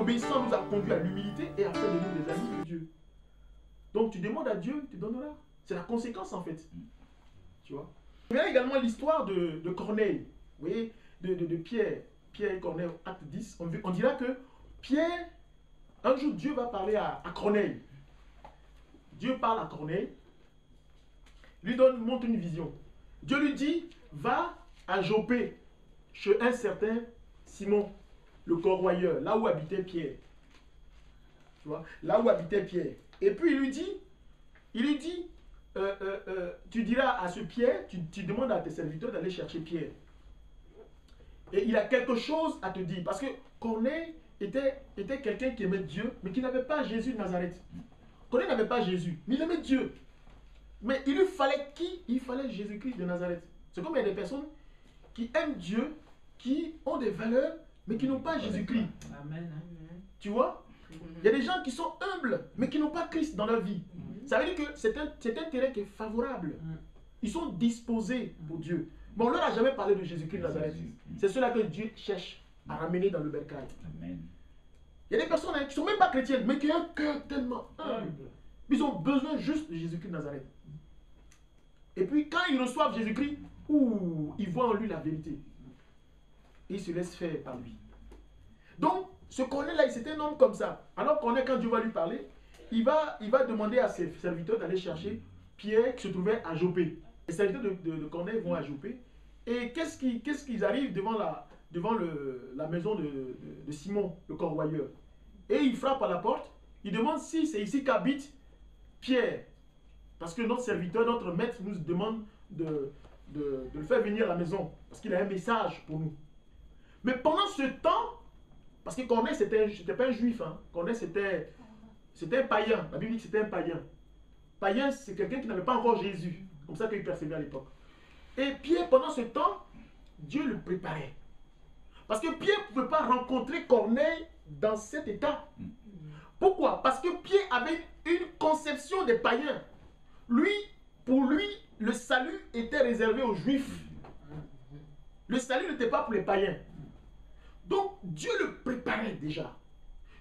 l'obéissance nous a conduit à l'humilité et à faire de nous des amis de Dieu. Donc tu demandes à Dieu, il te donnera. C'est la conséquence en fait. Tu vois. Il y a également l'histoire de Corneille. Vous voyez, de Pierre. Pierre et Corneille, acte 10. On dira que Pierre, un jour Dieu va parler à Corneille. Dieu parle à Corneille, lui montre une vision. Dieu lui dit, va à Jopé, chez un certain Simon, le corroyeur, là où habitait Pierre. Tu vois, là où habitait Pierre. Et puis il lui dit, tu diras à ce Pierre, tu demandes à tes serviteurs d'aller chercher Pierre. Et il a quelque chose à te dire. Parce que Corneille était quelqu'un qui aimait Dieu, mais qui n'avait pas Jésus de Nazareth. Corneille n'avait pas Jésus, mais il aimait Dieu. Mais il lui fallait qui? Il fallait Jésus-Christ de Nazareth. C'est comme il y a des personnes qui aiment Dieu, qui ont des valeurs, mais qui n'ont pas Jésus-Christ. Amen. Tu vois? Il y a des gens qui sont humbles, mais qui n'ont pas Christ dans leur vie. Ça veut dire que c'est un terrain qui est favorable. Ils sont disposés pour Dieu. Mais on ne leur a jamais parlé de Jésus-Christ de Nazareth. C'est cela que Dieu cherche à ramener dans le bercail. Amen. Il y a des personnes qui ne sont même pas chrétiennes, mais qui ont un cœur tellement humble. Ils ont besoin juste de Jésus-Christ de Nazareth. Et puis quand ils reçoivent Jésus-Christ, ils voient en lui la vérité. Et ils se laissent faire par lui. Donc, ce Corneille-là, c'était un homme comme ça. Alors Corneille, quand Dieu va lui parler, il va demander à ses serviteurs d'aller chercher Pierre qui se trouvait à Jopé. Les serviteurs de Corneille vont à Jopé. Et qu'est-ce qu'ils arrivent devant la maison de Simon, le corroyeur. Et ils frappent à la porte. Ils demandent si c'est ici qu'habite Pierre. Parce que notre serviteur, notre maître nous demande de le faire venir à la maison. Parce qu'il a un message pour nous. Mais pendant ce temps, parce que Corneille, c'était pas un juif. Hein. Corneille, c'était un païen. La Bible dit que c'était un païen. Païen, c'est quelqu'un qui n'avait pas encore Jésus. Comme ça qu'il percevait à l'époque. Et Pierre, pendant ce temps, Dieu le préparait. Parce que Pierre ne pouvait pas rencontrer Corneille dans cet état. Pourquoi? Parce que Pierre avait une conception des païens. Pour lui, le salut était réservé aux Juifs. Le salut n'était pas pour les païens. Donc, Dieu le préparait déjà.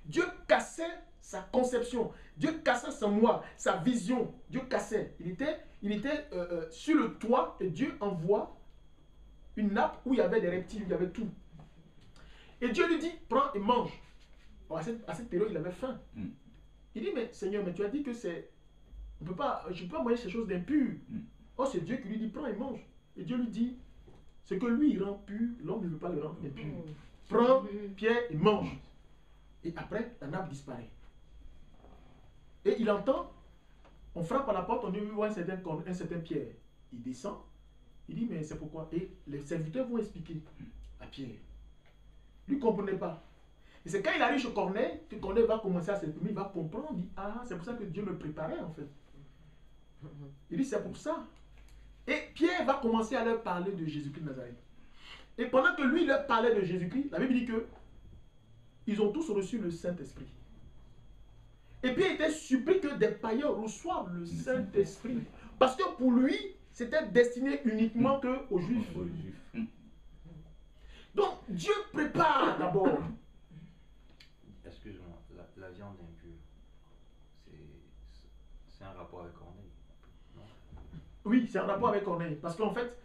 Dieu cassait sa conception. Dieu cassait son moi, sa vision. Dieu cassait. Il était sur le toit et Dieu envoie une nappe où il y avait des reptiles, il y avait tout. Et Dieu lui dit, prends et mange. Alors, à cette période, il avait faim. Il dit, mais Seigneur, mais tu as dit que c'est... je ne peux pas manger ces choses d'impur. Oh, c'est Dieu qui lui dit, prends et mange. Et Dieu lui dit, ce que lui, il rend pur, l'homme ne veut pas le rendre impur. Prends, Pierre, et mange. Et après, la nappe disparaît. Et il entend, on frappe à la porte, on dit, oui, un certain Pierre. Il descend, il dit, mais c'est pourquoi? Et les serviteurs vont expliquer à Pierre. Lui ne comprenait pas. Et c'est quand il arrive chez Corneille, que Corneille va commencer à s'exprimer, il va comprendre, il dit, ah, c'est pour ça que Dieu me préparait en fait. Il dit, c'est pour ça. Et Pierre va commencer à leur parler de Jésus-Christ de Nazareth. Et pendant que lui leur parlait de Jésus-Christ, la Bible dit que ils ont tous reçu le Saint-Esprit. Et Pierre était surpris que des païens reçoivent le Saint-Esprit. Parce que pour lui, c'était destiné uniquement aux Juifs. Donc, Dieu prépare d'abord. Excuse-moi, la viande impure, c'est un rapport avec Corneille, non? Oui, c'est un rapport avec Corneille. Parce qu'en fait,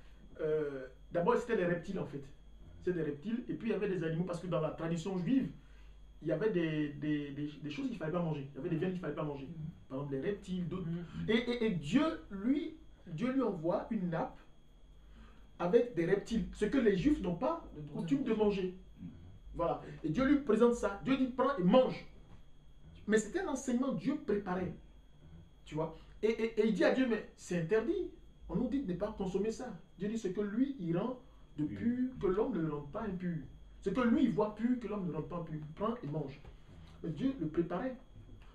d'abord, c'était des reptiles, en fait. C'était des reptiles, et puis il y avait des animaux, parce que dans la tradition juive, il y avait des choses qu'il ne fallait pas manger. Il y avait des viandes qu'il ne fallait pas manger. Par exemple, les reptiles, d'autres. Et Dieu lui envoie une nappe avec des reptiles, ce que les Juifs n'ont pas coutume de manger. Voilà. Et Dieu lui présente ça. Dieu dit, prends et mange. Mais c'était un enseignement, Dieu préparait. Tu vois. Et il dit à Dieu, mais c'est interdit. On nous dit de ne pas consommer ça. Dieu dit, ce que lui, il rend de pur, que l'homme ne le rend pas impur. Ce que lui, il voit pur, que l'homme ne rend pas impur. Prends et mange. Mais Dieu le préparait.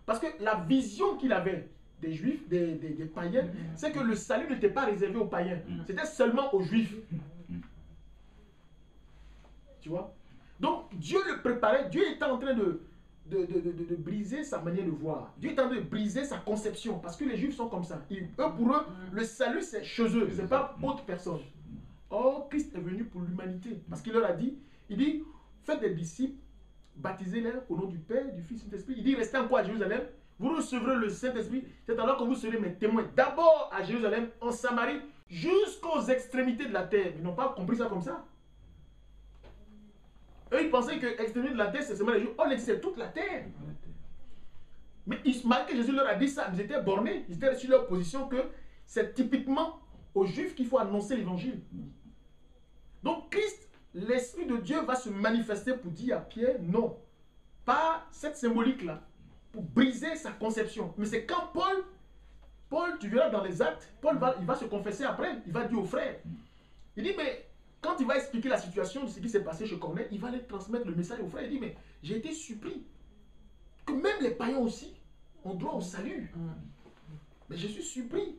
Parce que la vision qu'il avait des Juifs, des païens, c'est que le salut n'était pas réservé aux païens. C'était seulement aux Juifs. Tu vois? Donc, Dieu le préparait. Dieu était en train de briser sa manière de voir. Dieu est en train de briser sa conception. Parce que les Juifs sont comme ça. Pour eux, le salut, c'est chez eux. Ce n'est pas autre personne. Or, Christ est venu pour l'humanité. Parce qu'il leur a dit, il dit, faites des disciples baptisez-les au nom du Père, du Fils et du Saint-Esprit. Il dit, restez encore à Jérusalem. Vous recevrez le Saint-Esprit. C'est alors que vous serez mes témoins. D'abord à Jérusalem, en Samarie, jusqu'aux extrémités de la terre. Ils n'ont pas compris ça comme ça. Eux, ils pensaient que l'extrémité de la terre, c'est seulement les Juifs. Oh, c'est toute la terre. Mais malgré que Jésus leur a dit ça, ils étaient bornés. Ils étaient sur leur position que c'est typiquement aux Juifs qu'il faut annoncer l'évangile. Donc Christ, l'Esprit de Dieu va se manifester pour dire à Pierre, non, pas cette symbolique-là, pour briser sa conception. Mais c'est quand Paul, tu verras dans les actes, il va se confesser après, il va dire aux frères. Il dit, mais quand il va expliquer la situation de ce qui s'est passé chez Corneille, il va aller transmettre le message aux frères. Il dit, mais j'ai été surpris que même les païens aussi ont droit au salut. Mais je suis surpris.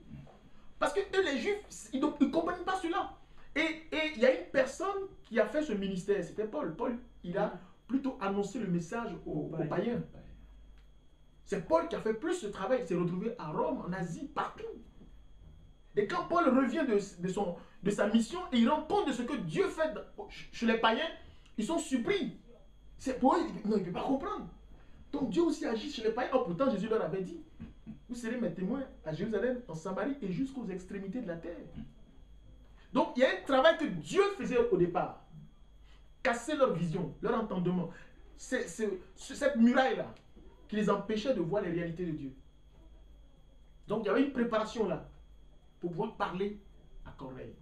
Parce que eux, les Juifs, ils ne comprennent pas cela. Et il y a une personne qui a fait ce ministère, c'était Paul. Paul, il a plutôt annoncé le message aux païens. C'est Paul qui a fait plus ce travail. Il s'est retrouvé à Rome, en Asie, partout. Et quand Paul revient de sa mission et il rend compte de ce que Dieu fait chez les païens, ils sont surpris. C'est pour eux, non, ils ne peuvent pas comprendre. Donc Dieu aussi agit chez les païens. Oh, pourtant, Jésus leur avait dit, vous serez mes témoins à Jérusalem, en Samarie et jusqu'aux extrémités de la terre. Donc il y a un travail que Dieu faisait au départ. Casser leur vision, leur entendement. C'est cette muraille-là qui les empêchait de voir les réalités de Dieu. Donc il y avait une préparation là pour pouvoir parler à Corneille.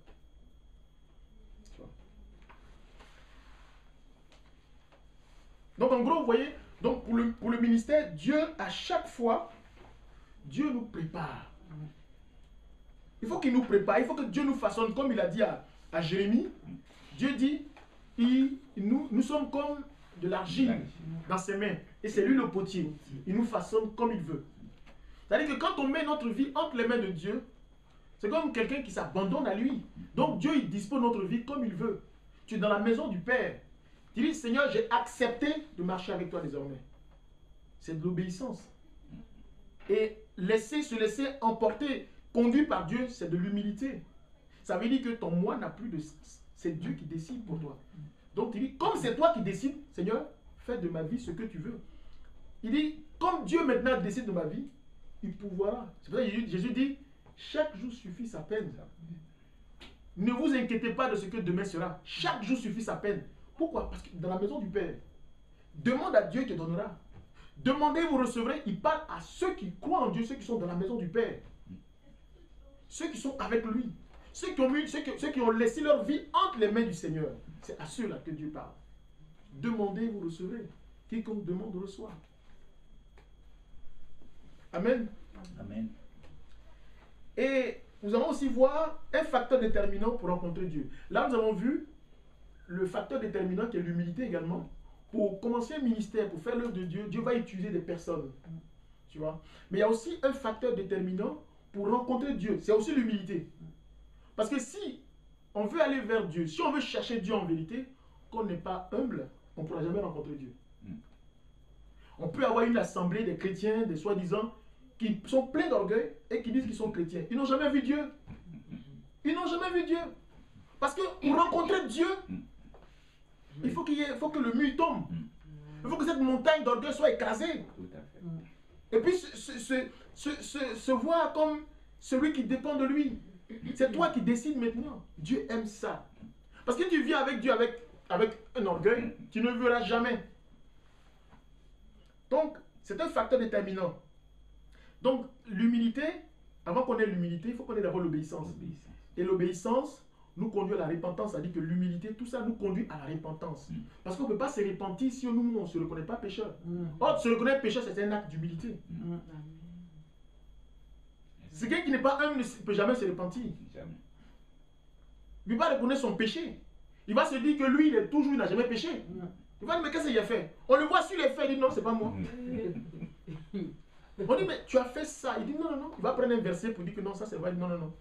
Donc en gros, vous voyez, donc pour le ministère, Dieu, à chaque fois, Dieu nous prépare. Il faut qu'il nous prépare, il faut que Dieu nous façonne, comme il a dit à Jérémie. Dieu dit, nous sommes comme de l'argile dans ses mains, et c'est lui le potier. Il nous façonne comme il veut. C'est-à-dire que quand on met notre vie entre les mains de Dieu, c'est comme quelqu'un qui s'abandonne à lui. Donc Dieu, il dispose notre vie comme il veut. Tu es dans la maison du Père. Tu dis, Seigneur, j'ai accepté de marcher avec toi désormais. C'est de l'obéissance. Et se laisser emporter, conduit par Dieu, c'est de l'humilité. Ça veut dire que ton moi n'a plus de sens. C'est Dieu qui décide pour toi. Donc il dit, comme c'est toi qui décides, Seigneur, fais de ma vie ce que tu veux. Il dit, comme Dieu maintenant décide de ma vie, il pourvoira. C'est pour ça que Jésus dit, chaque jour suffit sa peine. Ne vous inquiétez pas de ce que demain sera. Chaque jour suffit sa peine. Pourquoi? Parce que dans la maison du Père, demande à Dieu, il te donnera. Demandez, vous recevrez. Il parle à ceux qui croient en Dieu, ceux qui sont dans la maison du Père. Ceux qui sont avec lui. Ceux qui ont laissé leur vie entre les mains du Seigneur. C'est à ceux-là que Dieu parle. Demandez, vous recevrez. Quiconque demande, reçoit. Amen. Amen. Et nous allons aussi voir un facteur déterminant pour rencontrer Dieu. Là, nous avons vu le facteur déterminant qui est l'humilité également. Pour commencer un ministère, pour faire l'œuvre de Dieu, Dieu va utiliser des personnes. Tu vois? Mais il y a aussi un facteur déterminant pour rencontrer Dieu. C'est aussi l'humilité. Parce que si on veut aller vers Dieu, si on veut chercher Dieu en vérité, qu'on n'est pas humble, on ne pourra jamais rencontrer Dieu. On peut avoir une assemblée des chrétiens, des soi-disant, qui sont pleins d'orgueil et qui disent qu'ils sont chrétiens. Ils n'ont jamais vu Dieu. Ils n'ont jamais vu Dieu. Parce que pour rencontrer Dieu, il faut que le mur tombe. Il faut que cette montagne d'orgueil soit écrasée. Tout à fait. Et puis se voir comme celui qui dépend de lui. C'est toi qui décides maintenant. Dieu aime ça. Parce que tu viens avec Dieu avec un orgueil, tu ne le verras jamais. Donc, c'est un facteur déterminant. Donc, l'humilité, avant qu'on ait l'humilité, il faut qu'on ait d'abord l'obéissance. Et l'obéissance nous conduit à la repentance. C'est-à-dire que l'humilité, tout ça nous conduit à la repentance. Parce qu'on ne peut pas se repentir si nous, on ne se reconnaît pas pécheur. Or, se reconnaître pécheur, c'est un acte d'humilité. C'est quelqu'un qui n'est pas humble ne peut jamais se repentir. Jamais. Il va reconnaître son péché. Il va se dire que lui, il n'a jamais péché. Il va dire, mais qu'est-ce qu'il a fait? On le voit sur les faits, il dit non, c'est pas moi. On dit, mais tu as fait ça. Il dit non, non, non. Il va prendre un verset pour dire que non, ça c'est vrai. Non, non, non.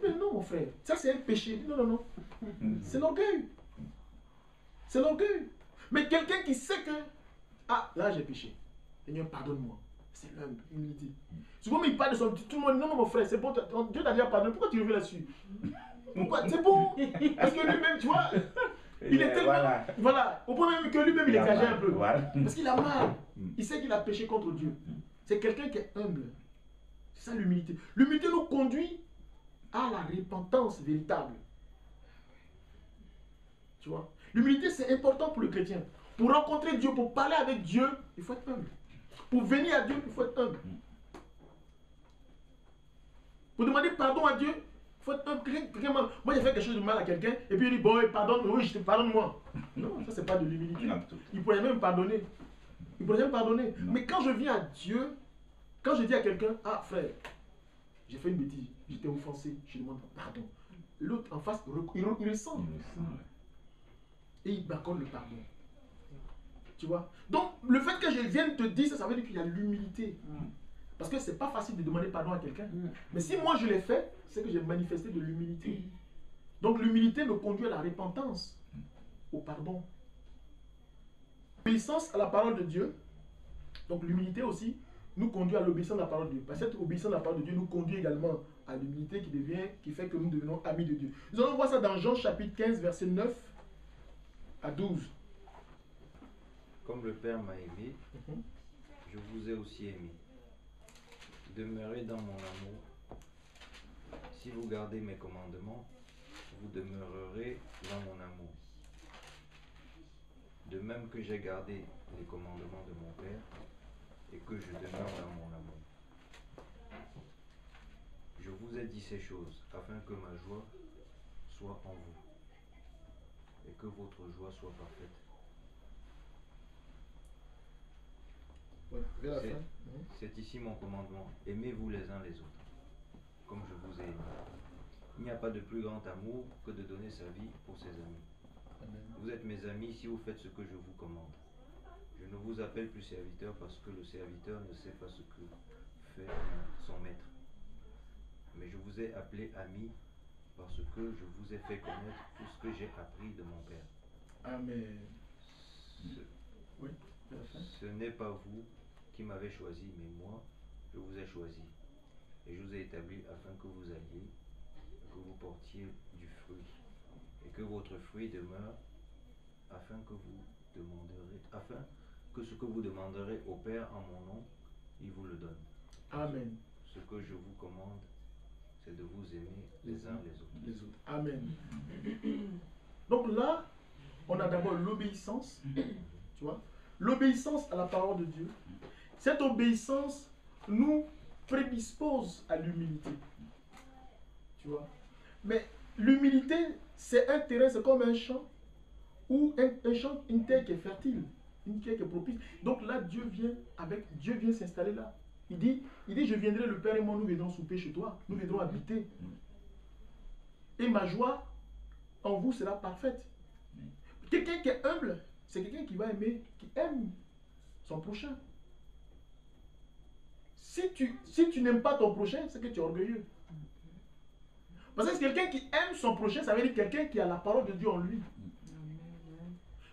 Mais non, mon frère, ça c'est un péché. Il dit non, non, non. C'est l'orgueil. C'est l'orgueil. Mais quelqu'un qui sait que, ah, là j'ai péché. Seigneur, pardonne-moi. C'est l'humilité. Souvent, il parle de son. Tout le monde dit non, non, mon frère, c'est bon. Dieu t'a déjà pardonné. Pourquoi tu reviens là-dessus? Pourquoi? C'est bon. Parce que lui-même, tu vois, Il est tellement... Voilà. Au point même que lui-même, il exagère un peu. Voilà. Parce qu'il a mal. Il sait qu'il a péché contre Dieu. C'est quelqu'un qui est humble. C'est ça l'humilité. L'humilité nous conduit à la repentance véritable. Tu vois? L'humilité, c'est important pour le chrétien. Pour rencontrer Dieu, pour parler avec Dieu, il faut être humble. Pour venir à Dieu, il faut être humble. Pour demander pardon à Dieu, il faut être humble. Moi, j'ai fait quelque chose de mal à quelqu'un, et puis il dit, bon, pardonne, oui, pardonne-moi. Non, ça, c'est pas de l'humilité. Il pourrait même pardonner. Il pourrait même pardonner. Mais quand je viens à Dieu, quand je dis à quelqu'un, ah frère, j'ai fait une bêtise, j'étais offensé, je demande pardon. L'autre en face, il ressent. Et il m'accorde le pardon. Tu vois? Donc, le fait que je vienne te dire ça, ça veut dire qu'il y a l'humilité. Parce que c'est pas facile de demander pardon à quelqu'un. Mais si moi je l'ai fait, c'est que j'ai manifesté de l'humilité. Donc, l'humilité me conduit à la repentance, au pardon. L'obéissance à la parole de Dieu, donc l'humilité aussi, nous conduit à l'obéissance à la parole de Dieu. Parce que cette obéissance à la parole de Dieu nous conduit également à l'humilité qui fait que nous devenons amis de Dieu. Nous allons voir ça dans Jean chapitre 15, verset 9 à 12. Comme le Père m'a aimé, je vous ai aussi aimé. Demeurez dans mon amour. Si vous gardez mes commandements, vous demeurerez dans mon amour. De même que j'ai gardé les commandements de mon Père et que je demeure dans mon amour. Je vous ai dit ces choses afin que ma joie soit en vous et que votre joie soit parfaite. Voilà, c'est ici mon commandement. Aimez-vous les uns les autres, comme je vous ai aimé. Il n'y a pas de plus grand amour que de donner sa vie pour ses amis. Amen. Vous êtes mes amis si vous faites ce que je vous commande. Je ne vous appelle plus serviteur parce que le serviteur ne sait pas ce que fait son maître. Mais je vous ai appelé ami parce que je vous ai fait connaître tout ce que j'ai appris de mon Père. Amen. Ce n'est pas vous qui m'avez choisi, mais moi, je vous ai choisi. Et je vous ai établi afin que vous alliez, que vous portiez du fruit, et que votre fruit demeure, afin que ce que vous demanderez au Père en mon nom, il vous le donne. Amen. Ce que je vous commande, c'est de vous aimer les uns les autres. Amen. Donc là, on a d'abord l'obéissance, tu vois, l'obéissance à la parole de Dieu. Cette obéissance nous prédispose à l'humilité, tu vois. Mais l'humilité, c'est un terrain, c'est comme un champ, ou un champ, une terre qui est fertile, une terre qui est propice. Donc là, Dieu vient s'installer là. Il dit, je viendrai, le Père et moi, nous viendrons souper chez toi, nous viendrons habiter. Et ma joie en vous sera parfaite. Quelqu'un qui est humble, c'est quelqu'un qui va aimer, qui aime son prochain. Si tu n'aimes pas ton prochain, c'est que tu es orgueilleux. Parce que quelqu'un qui aime son prochain, ça veut dire quelqu'un qui a la parole de Dieu en lui.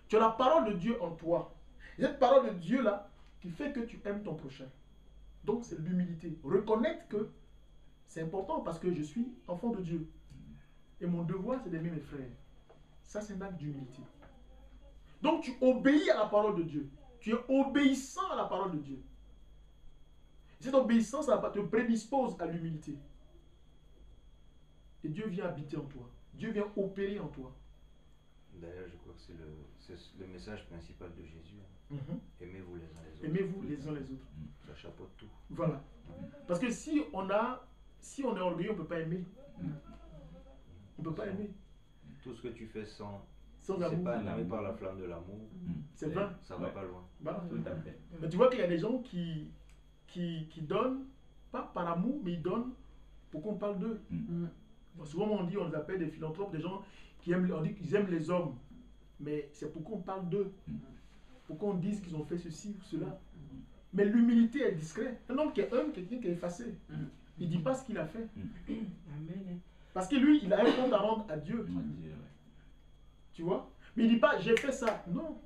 Tu as la parole de Dieu en toi. Et cette parole de Dieu là, qui fait que tu aimes ton prochain. Donc c'est l'humilité. Reconnaître que c'est important parce que je suis enfant de Dieu. Et mon devoir, c'est d'aimer mes frères. Ça, c'est un acte d'humilité. Donc tu obéis à la parole de Dieu. Tu es obéissant à la parole de Dieu. Cette obéissance te prédispose à l'humilité. Et Dieu vient habiter en toi. Dieu vient opérer en toi. D'ailleurs, je crois que c'est le message principal de Jésus. Aimez-vous les uns les autres. Aimez-vous les uns les autres. Ça chapeaute tout. Voilà. Parce que si on est orgueilleux, on ne peut pas aimer. On ne peut pas aimer. Tout ce que tu fais sans amour, c'est pas animé par la flamme de l'amour, c'est vain. Ça va pas loin. Voilà. Tout à fait. Mais tu vois qu'il y a des gens qui donnent, pas par amour, mais ils donnent pour qu'on parle d'eux. Souvent on les appelle des philanthropes, des gens on dit qu'ils aiment les hommes, mais c'est pour qu'on parle d'eux, pour qu'on dise qu'ils ont fait ceci ou cela. Mais l'humilité est discrète. Un homme qui est humble, quelqu'un qui est effacé. Il ne dit pas ce qu'il a fait. Parce que lui, il a un compte à rendre à Dieu. Tu vois? Mais il ne dit pas, j'ai fait ça. Non.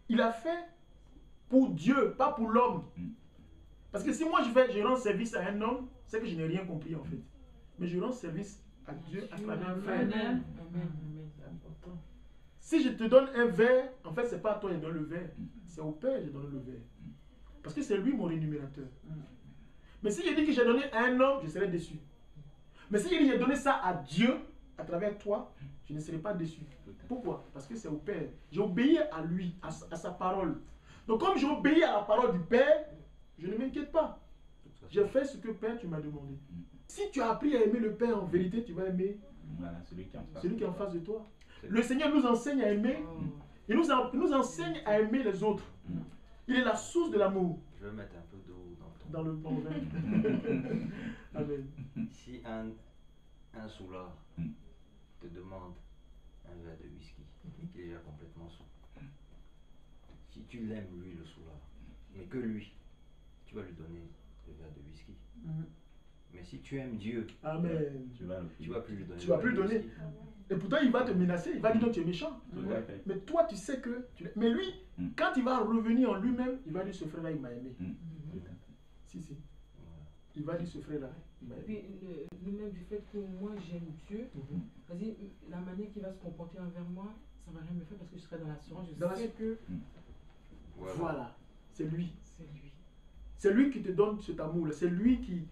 Il a fait pour Dieu, pas pour l'homme. Parce que si moi je rends service à un homme, c'est que je n'ai rien compris en fait. Mais je rends service à Dieu à travers un frère. important. Si je te donne un verre, en fait, c'est pas à toi que je donne le verre. C'est au Père que je donne le verre. Parce que c'est lui mon rémunérateur. Mais si je dis que j'ai donné à un homme, je serai déçu. Mais si je dis que j'ai donné ça à Dieu, à travers toi, je ne serai pas déçu. Pourquoi? Parce que c'est au Père. J'ai obéi à lui, à sa parole. Donc comme j'ai obéi à la parole du Père, je ne m'inquiète pas. J'ai fait ce que Père, tu m'as demandé. Si tu as appris à aimer le Père en vérité, tu vas aimer celui qui est en face de toi. Le Seigneur nous enseigne à aimer. Il nous enseigne à aimer les autres. Il est la source de l'amour. Je vais mettre un peu d'eau dans le vin. Amen. Si un soulard te demande un verre de whisky, il est déjà complètement sous. Si tu l'aimes, lui, le soulard, mais que lui, tu vas lui donner le verre de whisky. Mais si tu aimes Dieu, Amen. Tu vas plus lui donner. Tu vas plus lui donner. Et pourtant, il va te menacer, il va dire que tu es méchant. Mais toi, tu sais que... Mais lui, quand il va revenir en lui-même, il va dire, ce frère-là, il m'a aimé. Si. Il va dire, ce frère-là, il m'a aimé. Puis, le même du fait que moi, j'aime Dieu, c'est-à-dire, la manière qu'il va se comporter envers moi, ça ne va rien me faire parce que je serai dans l'assurance. Je sais que... Voilà. C'est lui. C'est lui. C'est lui qui te donne cet amour-là. C'est lui qui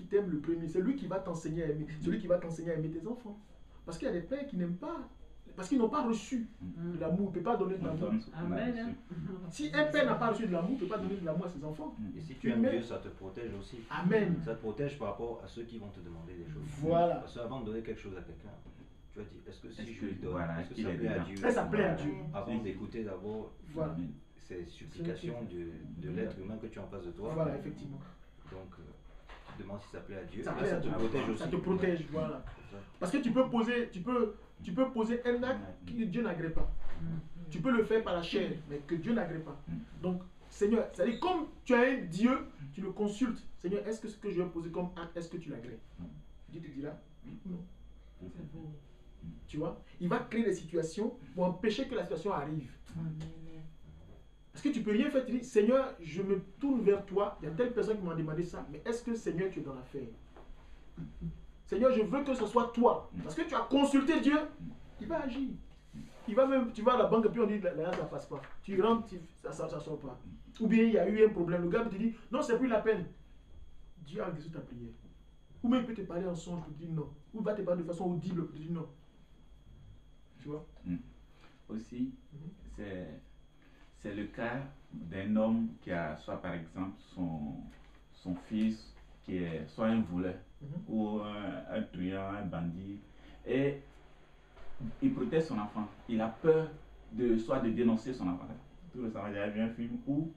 t'aime le premier. C'est lui qui va t'enseigner à aimer. C'est lui qui va t'enseigner à aimer tes enfants. Parce qu'il y a des pères qui n'aiment pas. Parce qu'ils n'ont pas reçu de l'amour. Il ne peut pas donner de l'amour. Amen. Si un père n'a pas reçu de l'amour, il ne peut pas donner de l'amour à ses enfants. Et si tu aimes Dieu, ça te protège aussi. Amen. Ça te protège par rapport à ceux qui vont te demander des choses. Voilà. Parce qu'avant de donner quelque chose à quelqu'un, tu vas dire, est-ce que si je lui donne, voilà, est-ce que ça plaît à Dieu? Ça plaît à Dieu. Avant d'écouter d'abord ces supplications de l'être humain que tu as en face de toi. Voilà, effectivement. Donc, tu demandes si ça plaît à Dieu. Ça te protège aussi. Ça te protège, voilà. Parce que tu peux poser un acte que Dieu n'agrée pas. Tu peux le faire par la chair, mais que Dieu n'agrée pas. Donc, Seigneur, c'est-à-dire comme tu as un Dieu, tu le consultes. Seigneur, est-ce que ce que je vais poser comme acte, est-ce que tu l'agrées? Dieu te dira oui ou non. Tu vois, il va créer des situations pour empêcher que la situation arrive. Parce que tu peux rien faire, tu dis, Seigneur, je me tourne vers toi, il y a telle personne qui m'a demandé ça, mais est-ce que Seigneur, tu es dans l'affaire? Seigneur, je veux que ce soit toi. Parce que tu as consulté Dieu, il va agir. Il va même, tu vas à la banque et puis on dit, là, ça ne passe pas. Tu rentres, ça ne sort pas. Ou bien il y a eu un problème, le gars te dit, non, c'est plus la peine. Dieu a reçu ta prière. Ou même il peut te parler en songe pour te dire non. Ou il va te parler de façon audible pour te dire non. Tu vois? Aussi, c'est le cas d'un homme qui a soit par exemple son fils qui est soit un voleur ou un truand, un bandit, et il protège son enfant. Il a peur soit de dénoncer son enfant. Tout récemment, j'avais vu un film où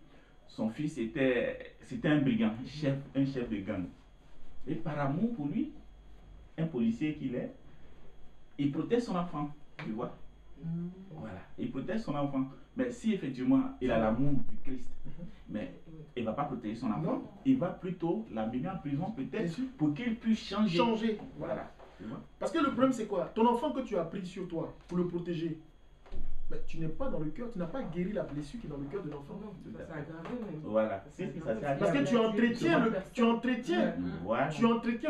son fils c'était un brigand, un chef de gang. Et par amour pour lui, un policier qu'il est, il protège son enfant, tu vois. Voilà, il protège son enfant. Mais si effectivement il a l'amour du Christ, mais il ne va pas protéger son enfant, non. Il va plutôt l'amener en prison peut-être pour qu'il puisse changer. Voilà. Parce que le problème c'est quoi? Ton enfant que tu as pris sur toi pour le protéger, mais tu n'es pas dans le cœur, tu n'as pas guéri la blessure qui est dans le cœur de l'enfant. Ça s'est aggravé même. Voilà. Parce que tu entretiens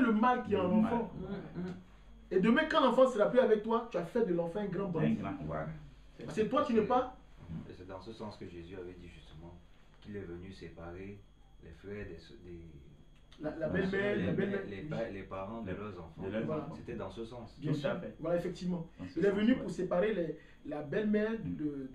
le mal qui est en l'enfant. Et demain, quand l'enfant ne sera plus avec toi, tu as fait de l'enfant un grand bandit. Parce que toi, tu n'es pas. Et c'est dans ce sens que Jésus avait dit justement qu'il est venu séparer les frères la belle-mère, les parents de leurs enfants. Voilà. C'était dans ce sens. Bien sûr. Voilà, effectivement. Il est venu pour séparer la belle-mère de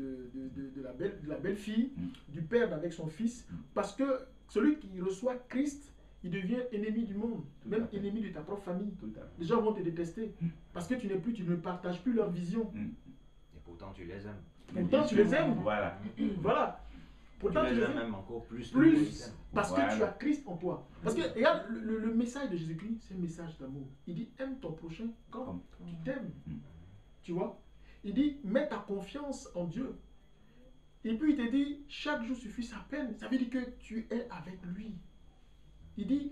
la belle-fille, du père avec son fils. Parce que celui qui reçoit Christ, il devient ennemi du monde, même ennemi de ta propre famille. Les gens vont te détester parce que tu ne partages plus leur vision. Et pourtant tu les aimes. Pourtant tu les aimes. Voilà. Voilà. Pourtant tu les aimes même encore plus. Parce que tu as Christ en toi. Parce que regarde, le message de Jésus-Christ, c'est un message d'amour. Il dit aime ton prochain comme tu t'aimes. Tu vois? Il dit mets ta confiance en Dieu. Et puis il te dit chaque jour suffit sa peine. Ça veut dire que tu es avec lui. Il dit,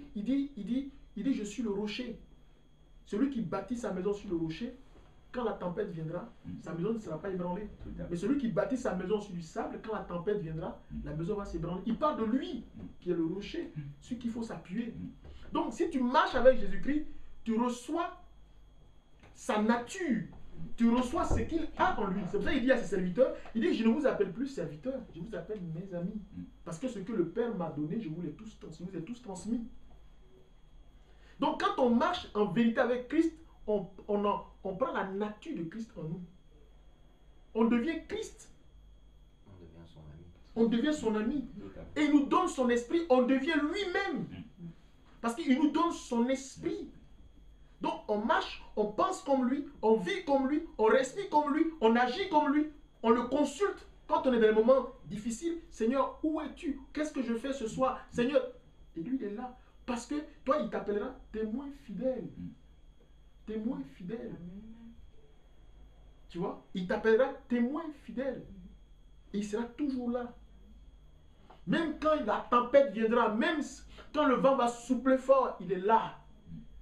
je suis le rocher. Celui qui bâtit sa maison sur le rocher, quand la tempête viendra, sa maison ne sera pas ébranlée. Mais celui qui bâtit sa maison sur du sable, quand la tempête viendra, la maison va s'ébranler. Il parle de lui, qui est le rocher, sur qui il faut s'appuyer. Donc si tu marches avec Jésus-Christ, tu reçois sa nature. Tu reçois ce qu'il a en lui. C'est pour ça qu'il dit à ses serviteurs, il dit, je ne vous appelle plus serviteurs, je vous appelle mes amis. Parce que ce que le Père m'a donné, je vous les ai tous transmis. Donc quand on marche en vérité avec Christ, on prend la nature de Christ en nous. On devient Christ. On devient son ami. On devient son ami. Et il nous donne son esprit, on devient lui-même. Parce qu'il nous donne son esprit. Donc on marche, on pense comme lui, on vit comme lui, on respire comme lui, on agit comme lui, on le consulte. Quand on est dans des moments difficiles, Seigneur, où es-tu? Qu'est-ce que je fais ce soir? Seigneur, et lui il est là. Parce que toi, il t'appellera témoin fidèle. Témoin fidèle. Tu vois? Il t'appellera témoin fidèle. Et il sera toujours là. Même quand la tempête viendra, même quand le vent va souffler fort, il est là.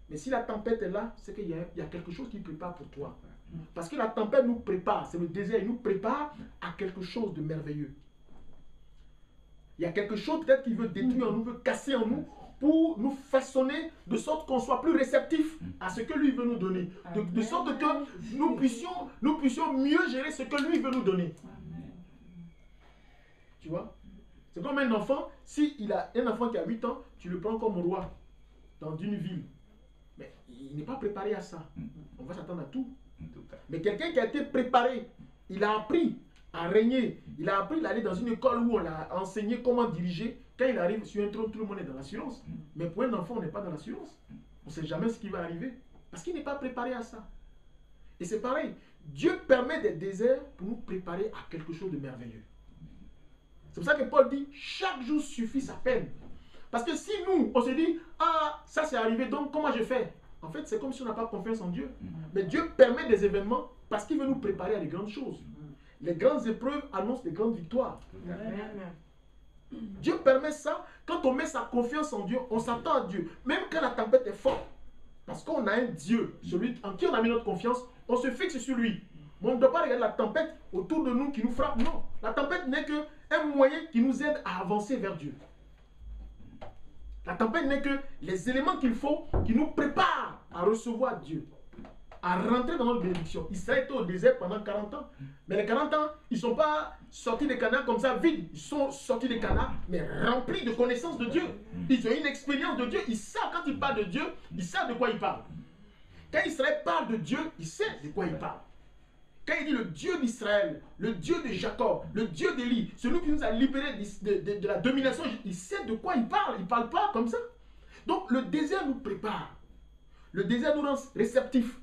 Mais si la tempête est là, c'est qu'il y a quelque chose qui prépare pour toi. Parce que la tempête nous prépare, c'est le désert, il nous prépare à quelque chose de merveilleux. Il y a quelque chose peut-être qu'il veut détruire en nous, veut casser en nous, pour nous façonner de sorte qu'on soit plus réceptif à ce que lui veut nous donner. De sorte que nous puissions mieux gérer ce que lui veut nous donner. Tu vois? C'est comme un enfant, si il a un enfant qui a 8 ans, tu le prends comme roi dans une ville. Mais il n'est pas préparé à ça. On va s'attendre à tout. Mais quelqu'un qui a été préparé, il a appris à régner, il a appris d'aller dans une école où on l'a enseigné comment diriger. Quand il arrive sur un trône, tout le monde est dans l'assurance. Mais pour un enfant, on n'est pas dans l'assurance. On ne sait jamais ce qui va arriver. Parce qu'il n'est pas préparé à ça. Et c'est pareil. Dieu permet des déserts pour nous préparer à quelque chose de merveilleux. C'est pour ça que Paul dit, chaque jour suffit sa peine. Parce que si nous, on se dit, ah, ça c'est arrivé, donc comment je fais? En fait, c'est comme si on n'a pas confiance en Dieu. Mais Dieu permet des événements parce qu'il veut nous préparer à des grandes choses. Les grandes épreuves annoncent des grandes victoires. Dieu permet ça. Quand on met sa confiance en Dieu, on s'attend à Dieu. Même quand la tempête est forte. Parce qu'on a un Dieu, celui en qui on a mis notre confiance, on se fixe sur lui. Mais on ne doit pas regarder la tempête autour de nous qui nous frappe. Non. La tempête n'est qu'un moyen qui nous aide à avancer vers Dieu. La tempête n'est que les éléments qu'il faut qui nous préparent à recevoir Dieu, à rentrer dans notre bénédiction. Israël était au désert pendant 40 ans. Mais les 40 ans, ils ne sont pas sortis de Canaan comme ça, vides. Ils sont sortis de Canaan, mais remplis de connaissances de Dieu. Ils ont une expérience de Dieu. Ils savent quand ils parlent de Dieu, ils savent de quoi ils parlent. Quand Israël parle de Dieu, il sait de quoi il parle. Quand il dit le Dieu d'Israël, le Dieu de Jacob, le Dieu d'Élie, celui qui nous a libérés de la domination, il sait de quoi il parle. Il ne parle pas comme ça. Donc le désert nous prépare. Le désert nous rend réceptifs.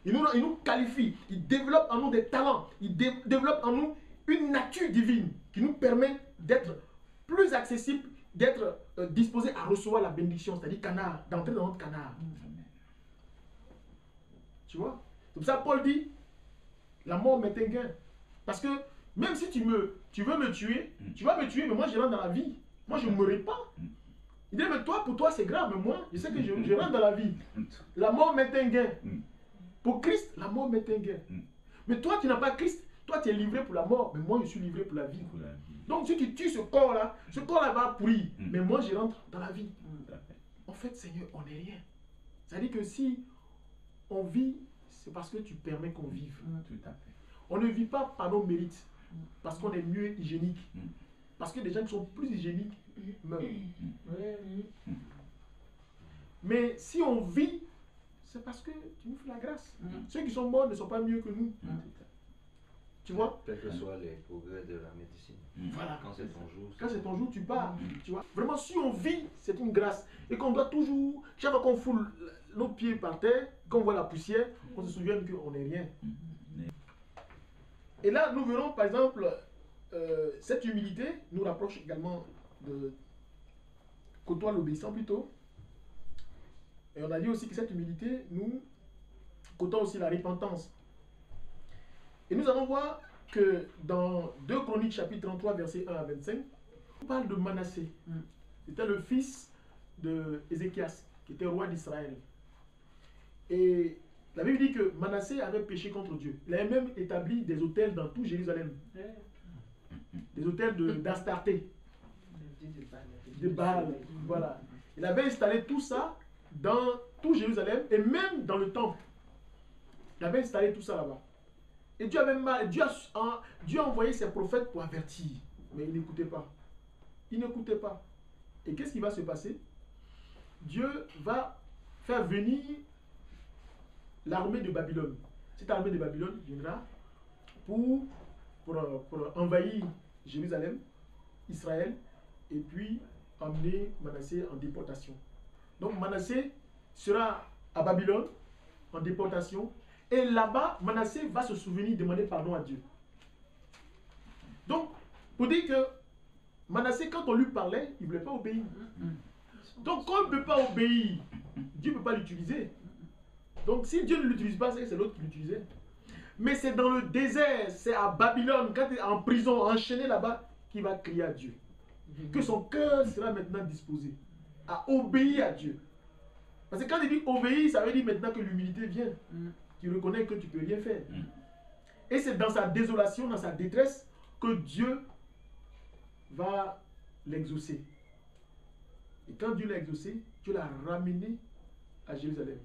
Il nous qualifie. Il développe en nous des talents. Il développe en nous une nature divine qui nous permet d'être plus accessible, d'être disposé à recevoir la bénédiction, c'est-à-dire canard, d'entrer dans notre canard. Tu vois? C'est pour ça que Paul dit, la mort m'est un gain. Parce que même si tu veux me tuer, tu vas me tuer, mais moi je rentre dans la vie. Moi je ne mourrai pas. Il dit, mais toi, pour toi c'est grave, mais moi, je sais que je rentre dans la vie. La mort m'est un gain. Pour Christ, la mort m'est un gain. Mais toi, tu n'as pas Christ, toi tu es livré pour la mort, mais moi je suis livré pour la vie. Donc si tu tues ce corps-là va pourrir, mais moi je rentre dans la vie. En fait, Seigneur, on n'est rien. C'est-à-dire que si on vit, c'est parce que tu permets qu'on vive. Tout à fait. On ne vit pas par nos mérites, parce qu'on est mieux hygiénique. Parce que des gens qui sont plus hygiéniques meurent. Mais si on vit, c'est parce que tu nous fais la grâce. Ceux qui sont morts ne sont pas mieux que nous. Tu vois? Quels que soient les progrès de la médecine. Voilà. Quand c'est ton jour. Quand c'est ton jour, tu pars. Tu vois? Vraiment, si on vit, c'est une grâce. Et qu'on doit toujours, chaque fois qu'on foule nos pieds par terre, qu'on voit la poussière, qu'on se souvienne qu'on n'est rien. Et là, nous verrons par exemple, cette humilité nous rapproche également de côtoie l'obéissant plutôt. Et on a dit aussi que cette humilité nous côtoie aussi la repentance. Et nous allons voir que dans 2 Chroniques chapitre 33 verset 1 à 25, on parle de Manassé. C'était le fils de Ézéchias, qui était roi d'Israël. Et la Bible dit que Manassé avait péché contre Dieu. Il avait même établi des autels dans tout Jérusalem. Des autels d'Astarté. De Baal. Voilà. Il avait installé tout ça dans tout Jérusalem et même dans le temple. Il avait installé tout ça là-bas. Et Dieu a envoyé ses prophètes pour avertir. Mais il n'écoutait pas. Il n'écoutait pas. Et qu'est-ce qui va se passer? Dieu va faire venir l'armée de Babylone. Cette armée de Babylone viendra pour envahir Jérusalem, Israël, et puis emmener Manassé en déportation. Donc Manassé sera à Babylone en déportation, et là-bas, Manassé va se souvenir, demander pardon à Dieu. Donc, pour dire que Manassé, quand on lui parlait, il ne voulait pas obéir. Donc, quand il ne peut pas obéir, Dieu ne peut pas l'utiliser. Donc, si Dieu ne l'utilise pas, c'est l'autre qui l'utilisait. Mais c'est dans le désert, c'est à Babylone, quand il est en prison, enchaîné là-bas, qu'il va crier à Dieu. Que son cœur sera maintenant disposé à obéir à Dieu. Parce que quand il dit obéir, ça veut dire maintenant que l'humilité vient. Tu reconnais que tu ne peux rien faire. Et c'est dans sa désolation, dans sa détresse, que Dieu va l'exaucer. Et quand Dieu l'a exaucé, Dieu l'a ramené à Jérusalem.